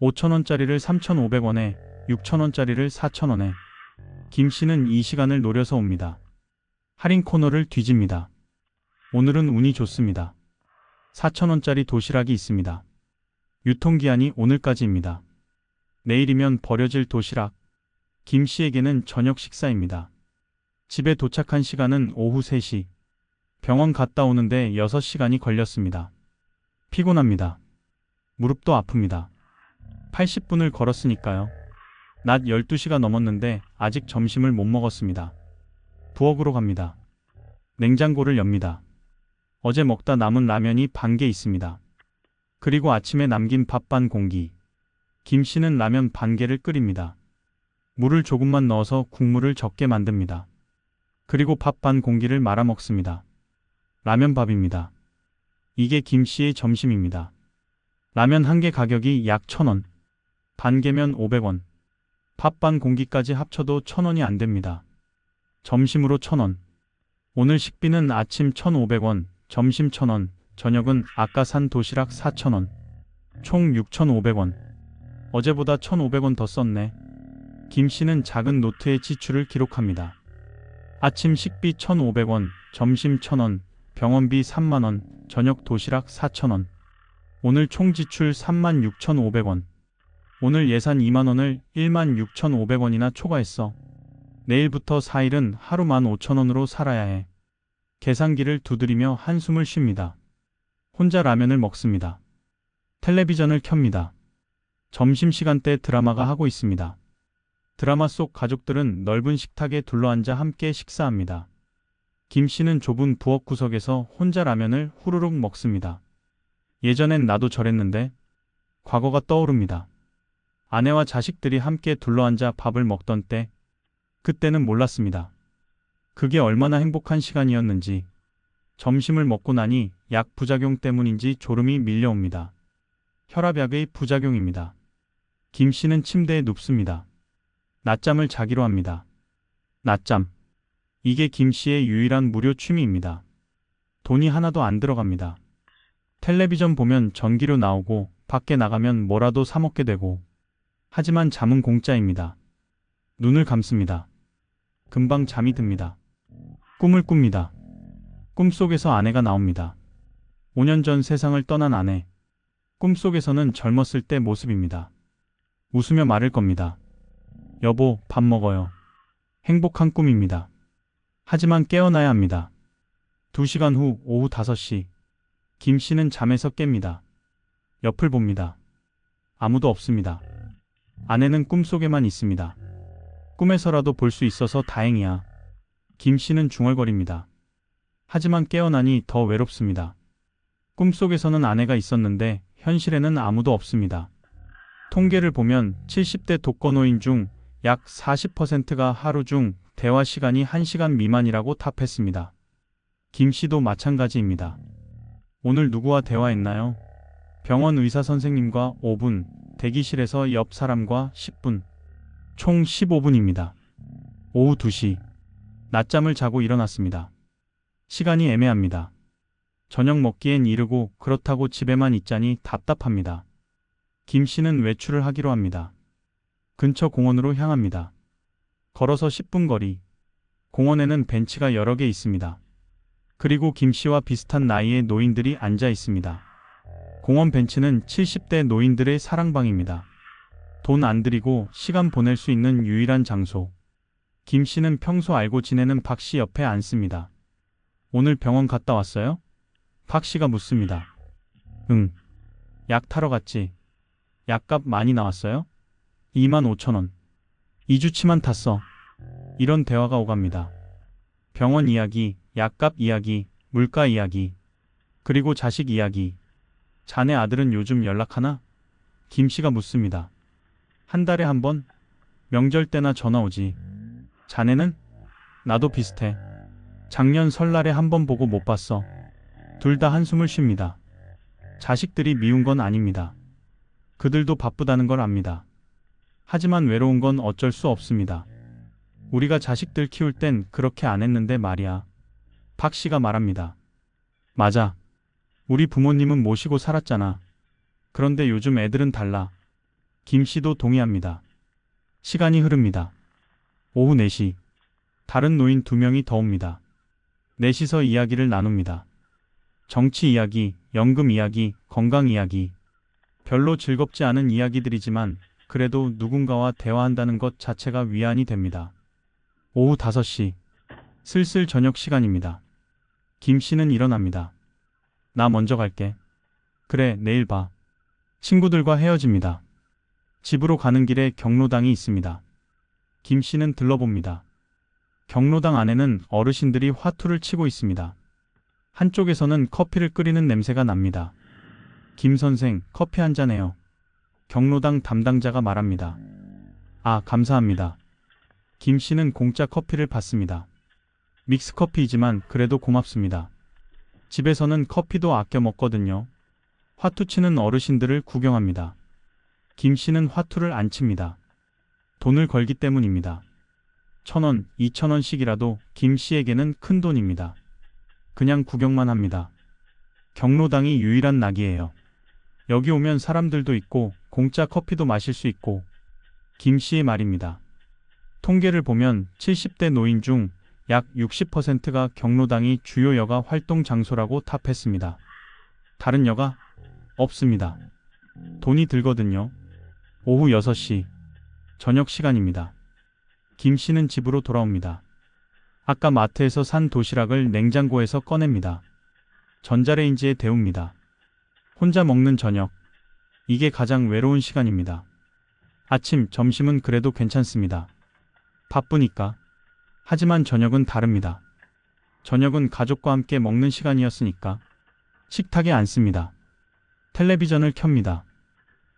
5,000원짜리를 3,500원에, 6,000원짜리를 4,000원에. 김 씨는 이 시간을 노려서 옵니다. 할인 코너를 뒤집니다. 오늘은 운이 좋습니다. 4,000원짜리 도시락이 있습니다. 유통기한이 오늘까지입니다. 내일이면 버려질 도시락. 김 씨에게는 저녁 식사입니다. 집에 도착한 시간은 오후 3시. 병원 갔다 오는데 6시간이 걸렸습니다. 피곤합니다. 무릎도 아픕니다. 80분을 걸었으니까요. 낮 12시가 넘었는데 아직 점심을 못 먹었습니다. 부엌으로 갑니다. 냉장고를 엽니다. 어제 먹다 남은 라면이 반 개 있습니다. 그리고 아침에 남긴 밥 반 공기. 김 씨는 라면 반 개를 끓입니다. 물을 조금만 넣어서 국물을 적게 만듭니다. 그리고 밥 반 공기를 말아 먹습니다. 라면밥입니다. 이게 김 씨의 점심입니다. 라면 한 개 가격이 약 1,000원. 반 개면 500원. 밥 반 공기까지 합쳐도 1,000원이 안 됩니다. 점심으로 1,000원. 오늘 식비는 아침 1,500원, 점심 1,000원, 저녁은 아까 산 도시락 4,000원. 총 6,500원. 어제보다 1,500원 더 썼네. 김 씨는 작은 노트에 지출을 기록합니다. 아침 식비 1,500원, 점심 1,000원, 병원비 3만원, 저녁 도시락 4,000원. 오늘 총 지출 36,500원. 오늘 예산 2만원을 16,500원이나 초과했어. 내일부터 4일은 하루 15,000원으로 살아야 해. 계산기를 두드리며 한숨을 쉽니다. 혼자 라면을 먹습니다. 텔레비전을 켭니다. 점심시간대 드라마가 하고 있습니다. 드라마 속 가족들은 넓은 식탁에 둘러앉아 함께 식사합니다. 김 씨는 좁은 부엌 구석에서 혼자 라면을 후루룩 먹습니다. 예전엔 나도 저랬는데. 과거가 떠오릅니다. 아내와 자식들이 함께 둘러앉아 밥을 먹던 때. 그때는 몰랐습니다. 그게 얼마나 행복한 시간이었는지. 점심을 먹고 나니 약 부작용 때문인지 졸음이 밀려옵니다. 혈압약의 부작용입니다. 김 씨는 침대에 눕습니다. 낮잠을 자기로 합니다. 낮잠. 이게 김 씨의 유일한 무료 취미입니다. 돈이 하나도 안 들어갑니다. 텔레비전 보면 전기료 나오고 밖에 나가면 뭐라도 사 먹게 되고. 하지만 잠은 공짜입니다. 눈을 감습니다. 금방 잠이 듭니다. 꿈을 꿉니다. 꿈속에서 아내가 나옵니다. 5년 전 세상을 떠난 아내. 꿈속에서는 젊었을 때 모습입니다. 웃으며 말할 겁니다. 여보, 밥 먹어요. 행복한 꿈입니다. 하지만 깨어나야 합니다. 2시간 후 오후 5시. 김 씨는 잠에서 깹니다. 옆을 봅니다. 아무도 없습니다. 아내는 꿈속에만 있습니다. 꿈에서라도 볼 수 있어서 다행이야. 김 씨는 중얼거립니다. 하지만 깨어나니 더 외롭습니다. 꿈속에서는 아내가 있었는데 현실에는 아무도 없습니다. 통계를 보면 70대 독거노인 중 약 40%가 하루 중 대화 시간이 1시간 미만이라고 답했습니다. 김 씨도 마찬가지입니다. 오늘 누구와 대화했나요? 병원 의사 선생님과 5분, 대기실에서 옆 사람과 10분, 총 15분입니다. 오후 2시, 낮잠을 자고 일어났습니다. 시간이 애매합니다. 저녁 먹기엔 이르고 그렇다고 집에만 있자니 답답합니다. 김 씨는 외출을 하기로 합니다. 근처 공원으로 향합니다. 걸어서 10분 거리. 공원에는 벤치가 여러 개 있습니다. 그리고 김 씨와 비슷한 나이의 노인들이 앉아 있습니다. 공원 벤치는 70대 노인들의 사랑방입니다. 돈 안 들이고 시간 보낼 수 있는 유일한 장소. 김 씨는 평소 알고 지내는 박 씨 옆에 앉습니다. 오늘 병원 갔다 왔어요? 박 씨가 묻습니다. 응. 약 타러 갔지. 약값 많이 나왔어요? 25,000원. 2주치만 탔어. 이런 대화가 오갑니다. 병원 이야기, 약값 이야기, 물가 이야기, 그리고 자식 이야기. 자네 아들은 요즘 연락하나? 김 씨가 묻습니다. 한 달에 한 번? 명절 때나 전화 오지. 자네는? 나도 비슷해. 작년 설날에 한 번 보고 못 봤어. 둘 다 한숨을 쉽니다. 자식들이 미운 건 아닙니다. 그들도 바쁘다는 걸 압니다. 하지만 외로운 건 어쩔 수 없습니다. 우리가 자식들 키울 땐 그렇게 안 했는데 말이야. 박 씨가 말합니다. 맞아. 우리 부모님은 모시고 살았잖아. 그런데 요즘 애들은 달라. 김 씨도 동의합니다. 시간이 흐릅니다. 오후 4시. 다른 노인 2명이 더 옵니다. 넷이서 이야기를 나눕니다. 정치 이야기, 연금 이야기, 건강 이야기. 별로 즐겁지 않은 이야기들이지만 그래도 누군가와 대화한다는 것 자체가 위안이 됩니다. 오후 5시. 슬슬 저녁 시간입니다. 김 씨는 일어납니다. 나 먼저 갈게. 그래, 내일 봐. 친구들과 헤어집니다. 집으로 가는 길에 경로당이 있습니다. 김 씨는 들러봅니다. 경로당 안에는 어르신들이 화투를 치고 있습니다. 한쪽에서는 커피를 끓이는 냄새가 납니다. 김 선생, 커피 한 잔해요. 경로당 담당자가 말합니다. 아, 감사합니다. 김 씨는 공짜 커피를 받습니다. 믹스커피이지만 그래도 고맙습니다. 집에서는 커피도 아껴 먹거든요. 화투 치는 어르신들을 구경합니다. 김 씨는 화투를 안 칩니다. 돈을 걸기 때문입니다. 1,000원, 2,000원씩이라도 김 씨에게는 큰 돈입니다. 그냥 구경만 합니다. 경로당이 유일한 낙이에요. 여기 오면 사람들도 있고 공짜 커피도 마실 수 있고. 김 씨의 말입니다. 통계를 보면 70대 노인 중 약 60%가 경로당이 주요 여가 활동 장소라고 답했습니다. 다른 여가? 없습니다. 돈이 들거든요. 오후 6시. 저녁 시간입니다. 김 씨는 집으로 돌아옵니다. 아까 마트에서 산 도시락을 냉장고에서 꺼냅니다. 전자레인지에 데웁니다. 혼자 먹는 저녁. 이게 가장 외로운 시간입니다. 아침, 점심은 그래도 괜찮습니다. 바쁘니까. 하지만 저녁은 다릅니다. 저녁은 가족과 함께 먹는 시간이었으니까. 식탁에 앉습니다. 텔레비전을 켭니다.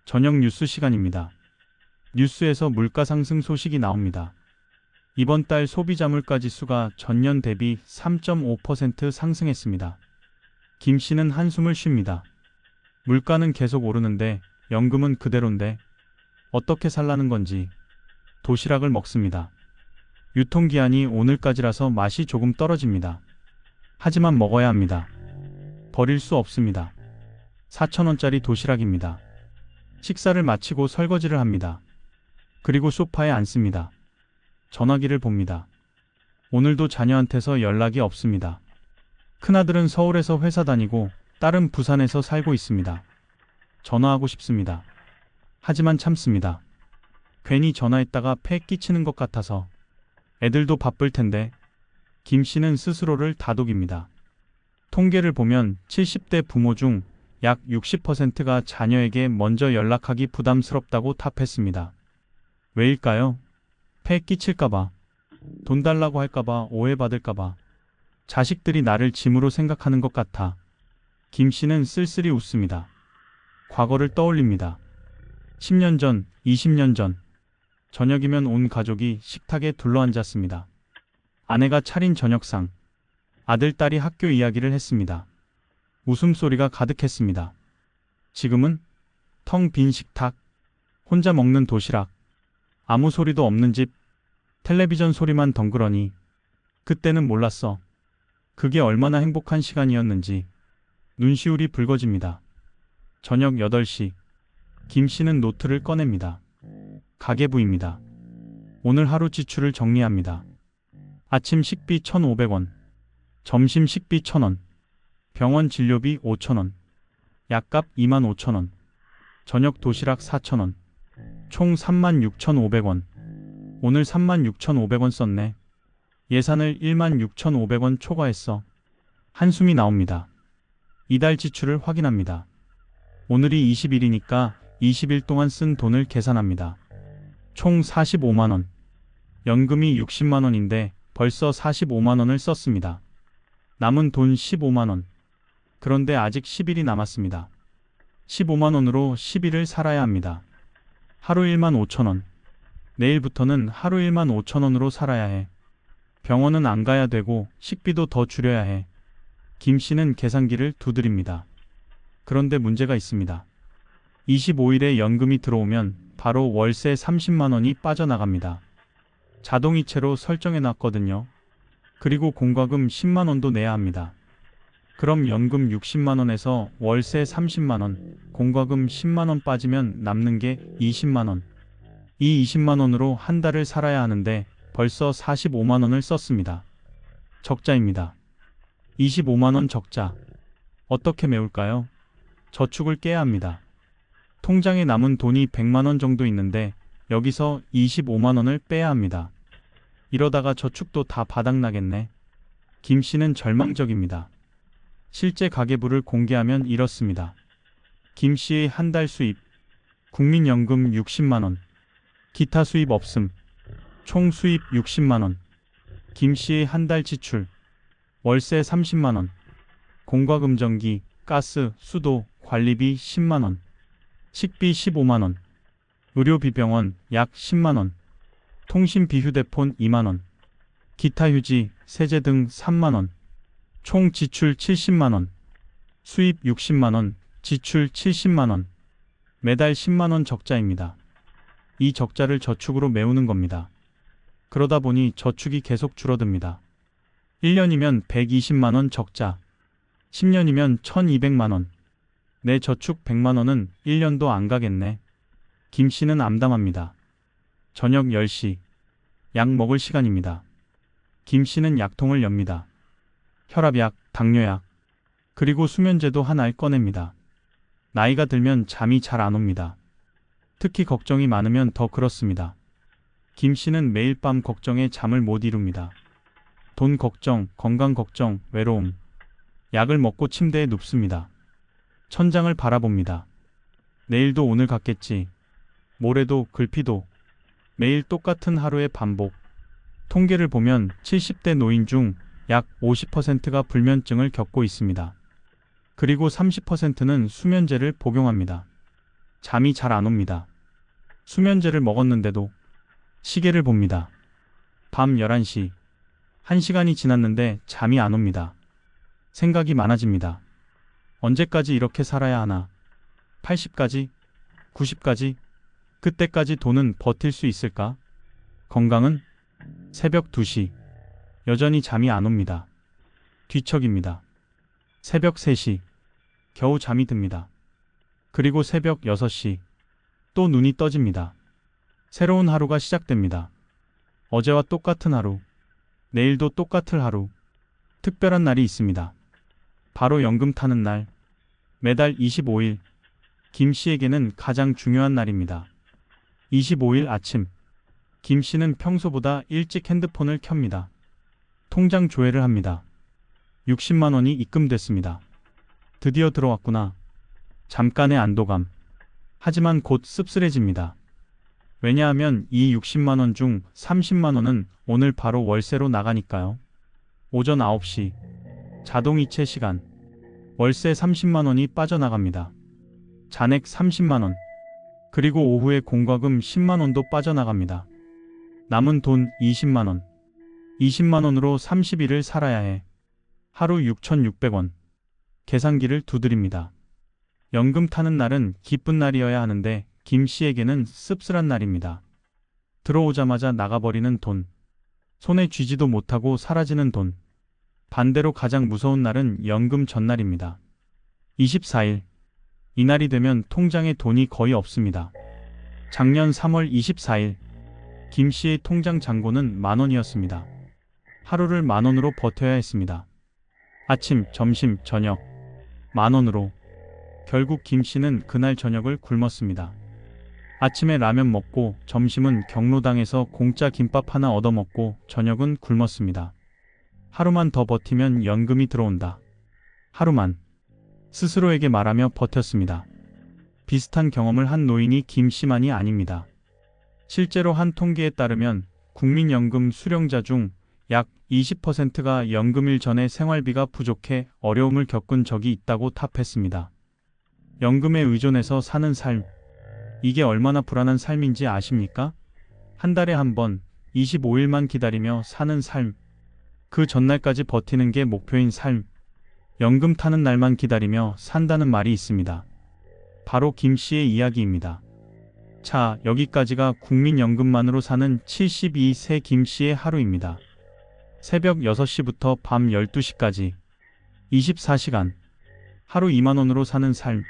저녁 뉴스 시간입니다. 뉴스에서 물가 상승 소식이 나옵니다. 이번 달 소비자 물가 지수가 전년 대비 3.5% 상승했습니다. 김 씨는 한숨을 쉽니다. 물가는 계속 오르는데 연금은 그대로인데 어떻게 살라는 건지. 도시락을 먹습니다. 유통기한이 오늘까지라서 맛이 조금 떨어집니다. 하지만 먹어야 합니다. 버릴 수 없습니다. 4,000원짜리 도시락입니다. 식사를 마치고 설거지를 합니다. 그리고 소파에 앉습니다. 전화기를 봅니다. 오늘도 자녀한테서 연락이 없습니다. 큰아들은 서울에서 회사 다니고 딸은 부산에서 살고 있습니다. 전화하고 싶습니다. 하지만 참습니다. 괜히 전화했다가 폐 끼치는 것 같아서. 애들도 바쁠 텐데. 김 씨는 스스로를 다독입니다. 통계를 보면 70대 부모 중 약 60%가 자녀에게 먼저 연락하기 부담스럽다고 답했습니다. 왜일까요? 폐 끼칠까봐, 돈 달라고 할까봐, 오해받을까봐, 자식들이 나를 짐으로 생각하는 것 같아. 김 씨는 쓸쓸히 웃습니다. 과거를 떠올립니다. 10년 전, 20년 전. 저녁이면 온 가족이 식탁에 둘러앉았습니다. 아내가 차린 저녁상. 아들, 딸이 학교 이야기를 했습니다. 웃음소리가 가득했습니다. 지금은 텅 빈 식탁, 혼자 먹는 도시락, 아무 소리도 없는 집, 텔레비전 소리만 덩그러니. 그때는 몰랐어. 그게 얼마나 행복한 시간이었는지. 눈시울이 붉어집니다. 저녁 8시. 김 씨는 노트를 꺼냅니다. 가계부입니다. 오늘 하루 지출을 정리합니다. 아침 식비 1,500원, 점심 식비 1,000원, 병원 진료비 5,000원, 약값 25,000원. 저녁 도시락 4,000원. 총 36,500원. 오늘 36,500원 썼네. 예산을 16,500원 초과했어. 한숨이 나옵니다. 이달 지출을 확인합니다. 오늘이 20일이니까 20일 동안 쓴 돈을 계산합니다. 총 45만원. 연금이 60만원인데 벌써 45만원을 썼습니다. 남은 돈 15만원. 그런데 아직 10일이 남았습니다. 15만원으로 10일을 살아야 합니다. 하루 15,000원. 내일부터는 하루 15,000원으로 살아야 해. 병원은 안 가야 되고 식비도 더 줄여야 해. 김 씨는 계산기를 두드립니다. 그런데 문제가 있습니다. 25일에 연금이 들어오면 바로 월세 30만원이 빠져나갑니다. 자동이체로 설정해 놨거든요. 그리고 공과금 10만원도 내야 합니다. 그럼 연금 60만원에서 월세 30만원, 공과금 10만원 빠지면 남는 게 20만원. 이 20만원으로 한 달을 살아야 하는데 벌써 45만원을 썼습니다. 적자입니다. 25만원 적자. 어떻게 메울까요? 저축을 깨야 합니다. 통장에 남은 돈이 100만원 정도 있는데 여기서 25만원을 빼야 합니다. 이러다가 저축도 다 바닥나겠네. 김 씨는 절망적입니다. 실제 가계부를 공개하면 이렇습니다. 김 씨의 한 달 수입. 국민연금 60만원. 기타 수입 없음. 총 수입 60만원. 김 씨의 한 달 지출. 월세 30만원. 공과금 전기, 가스, 수도, 관리비 10만원. 식비 15만원. 의료비 병원 약 10만원. 통신비 휴대폰 2만원. 기타 휴지, 세제 등 3만원. 총 지출 70만원. 수입 60만원, 지출 70만원. 매달 10만원 적자입니다. 이 적자를 저축으로 메우는 겁니다. 그러다 보니 저축이 계속 줄어듭니다. 1년이면 120만원 적자. 10년이면 1200만원. 내 저축 100만원은 1년도 안 가겠네. 김 씨는 암담합니다. 저녁 10시. 약 먹을 시간입니다. 김 씨는 약통을 엽니다. 혈압약, 당뇨약, 그리고 수면제도 하나를 꺼냅니다. 나이가 들면 잠이 잘 안 옵니다. 특히 걱정이 많으면 더 그렇습니다. 김 씨는 매일 밤 걱정에 잠을 못 이룹니다. 돈 걱정, 건강 걱정, 외로움. 약을 먹고 침대에 눕습니다. 천장을 바라봅니다. 내일도 오늘 같겠지. 모레도, 글피도. 매일 똑같은 하루의 반복. 통계를 보면 70대 노인 중 약 50%가 불면증을 겪고 있습니다. 그리고 30%는 수면제를 복용합니다. 잠이 잘 안 옵니다. 수면제를 먹었는데도 시계를 봅니다. 밤 11시. 1시간이 지났는데 잠이 안 옵니다. 생각이 많아집니다. 언제까지 이렇게 살아야 하나? 80까지? 90까지? 그때까지 돈은 버틸 수 있을까? 건강은? 새벽 2시. 여전히 잠이 안 옵니다. 뒤척입니다. 새벽 3시. 겨우 잠이 듭니다. 그리고 새벽 6시. 또 눈이 떠집니다. 새로운 하루가 시작됩니다. 어제와 똑같은 하루. 내일도 똑같을 하루. 특별한 날이 있습니다. 바로 연금 타는 날. 매달 25일. 김 씨에게는 가장 중요한 날입니다. 25일 아침. 김 씨는 평소보다 일찍 핸드폰을 켭니다. 통장 조회를 합니다. 60만 원이 입금됐습니다. 드디어 들어왔구나. 잠깐의 안도감. 하지만 곧 씁쓸해집니다. 왜냐하면 이 60만 원 중 30만 원은 오늘 바로 월세로 나가니까요. 오전 9시. 자동이체 시간. 월세 30만 원이 빠져나갑니다. 잔액 30만 원. 그리고 오후에 공과금 10만 원도 빠져나갑니다. 남은 돈 20만 원. 20만 원으로 30일을 살아야 해. 하루 6,600원. 계산기를 두드립니다. 연금 타는 날은 기쁜 날이어야 하는데 김 씨에게는 씁쓸한 날입니다. 들어오자마자 나가버리는 돈. 손에 쥐지도 못하고 사라지는 돈. 반대로 가장 무서운 날은 연금 전날입니다. 24일. 이날이 되면 통장에 돈이 거의 없습니다. 작년 3월 24일. 김 씨의 통장 잔고는 10,000원이었습니다. 하루를 10,000원으로 버텨야 했습니다. 아침, 점심, 저녁 10,000원으로. 결국 김 씨는 그날 저녁을 굶었습니다. 아침에 라면 먹고 점심은 경로당에서 공짜 김밥 하나 얻어먹고 저녁은 굶었습니다. 하루만 더 버티면 연금이 들어온다. 하루만. 스스로에게 말하며 버텼습니다. 비슷한 경험을 한 노인이 김 씨만이 아닙니다. 실제로 한 통계에 따르면 국민연금 수령자 중 약 20%가 연금일 전에 생활비가 부족해 어려움을 겪은 적이 있다고 답했습니다. 연금에 의존해서 사는 삶. 이게 얼마나 불안한 삶인지 아십니까? 한 달에 한 번, 25일만 기다리며 사는 삶. 그 전날까지 버티는 게 목표인 삶. 연금 타는 날만 기다리며 산다는 말이 있습니다. 바로 김 씨의 이야기입니다. 자, 여기까지가 국민연금만으로 사는 72세 김 씨의 하루입니다. 새벽 6시부터 밤 12시까지 24시간 하루 2만 원으로 사는 삶.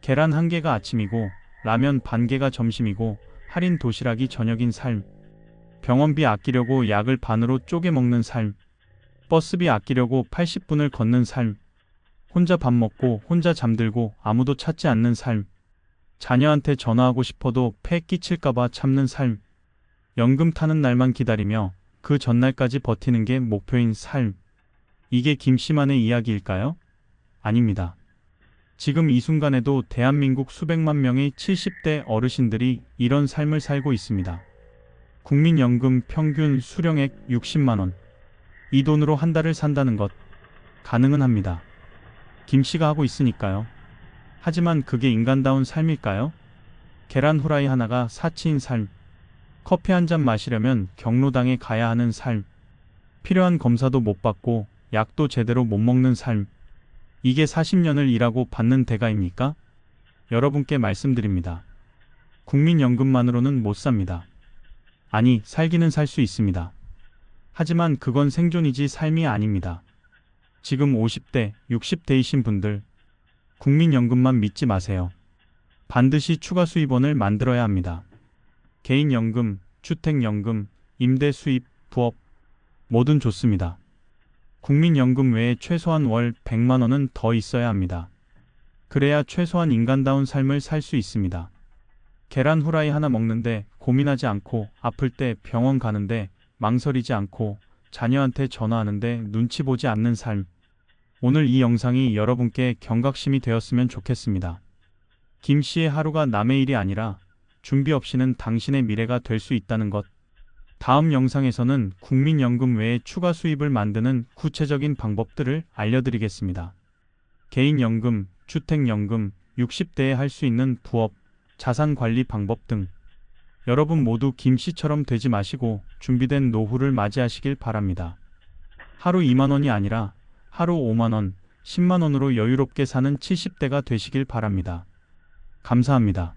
계란 한 개가 아침이고 라면 반 개가 점심이고 할인 도시락이 저녁인 삶. 병원비 아끼려고 약을 반으로 쪼개 먹는 삶. 버스비 아끼려고 80분을 걷는 삶. 혼자 밥 먹고 혼자 잠들고 아무도 찾지 않는 삶. 자녀한테 전화하고 싶어도 폐 끼칠까봐 참는 삶. 연금 타는 날만 기다리며 그 전날까지 버티는 게 목표인 삶. 이게 김 씨만의 이야기일까요? 아닙니다. 지금 이 순간에도 대한민국 수백만 명의 70대 어르신들이 이런 삶을 살고 있습니다. 국민연금 평균 수령액 60만 원. 이 돈으로 한 달을 산다는 것. 가능은 합니다. 김 씨가 하고 있으니까요. 하지만 그게 인간다운 삶일까요? 계란 후라이 하나가 사치인 삶. 커피 한 잔 마시려면 경로당에 가야 하는 삶. 필요한 검사도 못 받고 약도 제대로 못 먹는 삶. 이게 40년을 일하고 받는 대가입니까? 여러분께 말씀드립니다. 국민연금만으로는 못 삽니다. 아니, 살기는 살 수 있습니다. 하지만 그건 생존이지 삶이 아닙니다. 지금 50대, 60대이신 분들, 국민연금만 믿지 마세요. 반드시 추가 수입원을 만들어야 합니다. 개인연금, 주택연금, 임대수입, 부업, 뭐든 좋습니다. 국민연금 외에 최소한 월 100만 원은 더 있어야 합니다. 그래야 최소한 인간다운 삶을 살 수 있습니다. 계란 후라이 하나 먹는데 고민하지 않고, 아플 때 병원 가는데 망설이지 않고, 자녀한테 전화하는데 눈치 보지 않는 삶. 오늘 이 영상이 여러분께 경각심이 되었으면 좋겠습니다. 김 씨의 하루가 남의 일이 아니라 준비 없이는 당신의 미래가 될 수 있다는 것. 다음 영상에서는 국민연금 외에 추가 수입을 만드는 구체적인 방법들을 알려드리겠습니다. 개인연금, 주택연금, 60대에 할 수 있는 부업, 자산관리 방법 등. 여러분 모두 김 씨처럼 되지 마시고 준비된 노후를 맞이하시길 바랍니다. 하루 2만 원이 아니라 하루 5만 원, 10만 원으로 여유롭게 사는 70대가 되시길 바랍니다. 감사합니다.